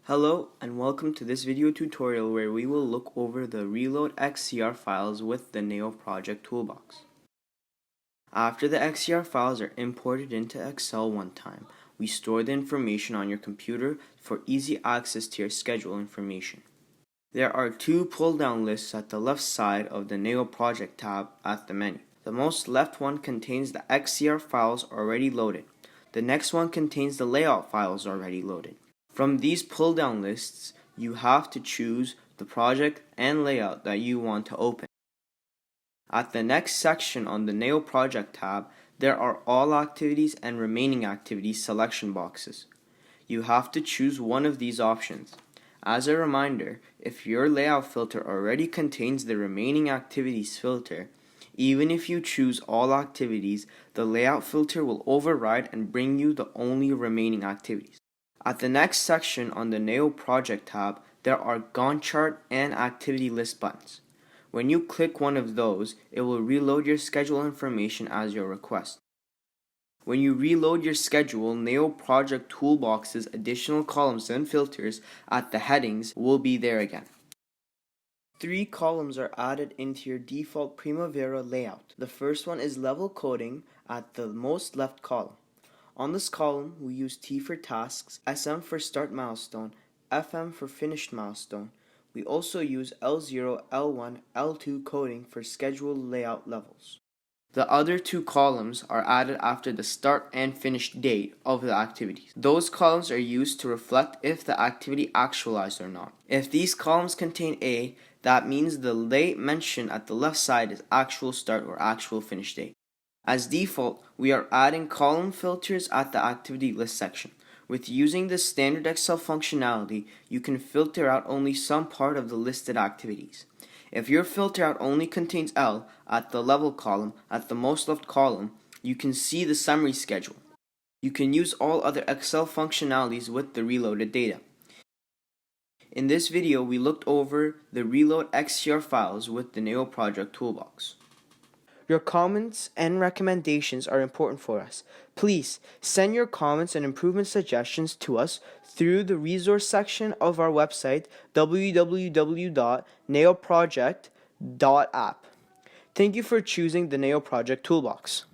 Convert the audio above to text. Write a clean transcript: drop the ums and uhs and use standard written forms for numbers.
Hello and welcome to this video tutorial where we will look over the reload XER files with the Neo project toolbox. After the XER files are imported into Excel one time, we store the information on your computer for easy access to your schedule information. There are two pull-down lists at the left side of the Neo project tab at the menu. The most left one contains the XER files already loaded. The next one contains the layout files already loaded. From these pull-down lists, you have to choose the project and layout that you want to open. At the next section on the Neo Project tab, there are all activities and remaining activities selection boxes. You have to choose one of these options. As a reminder, if your layout filter already contains the remaining activities filter, even if you choose all activities, the layout filter will override and bring you the only remaining activities. At the next section on the Neo Project tab, there are Gantt chart and activity list buttons. When you click one of those, it will reload your schedule information as your request. When you reload your schedule, Neo Project Toolbox's additional columns and filters at the headings will be there again. 3 columns are added into your default Primavera layout. The first one is level coding at the most left column. On this column, we use T for tasks, SM for start milestone, FM for finished milestone. We also use L0, L1, L2 coding for schedule layout levels. The other 2 columns are added after the start and finish date of the activities. Those columns are used to reflect if the activity actualized or not. If these columns contain A, that means the date mentioned at the left side is actual start or actual finish date. As default, we are adding column filters at the activity list section. With using the standard Excel functionality, you can filter out only some part of the listed activities. If your filter out only contains L at the level column, at the most left column, you can see the summary schedule. You can use all other Excel functionalities with the reloaded data. In this video, we looked over the reload XER files with the Neo Project Toolbox. Your comments and recommendations are important for us. Please send your comments and improvement suggestions to us through the resource section of our website, www.neoproject.app. Thank you for choosing the Neo Project Toolbox.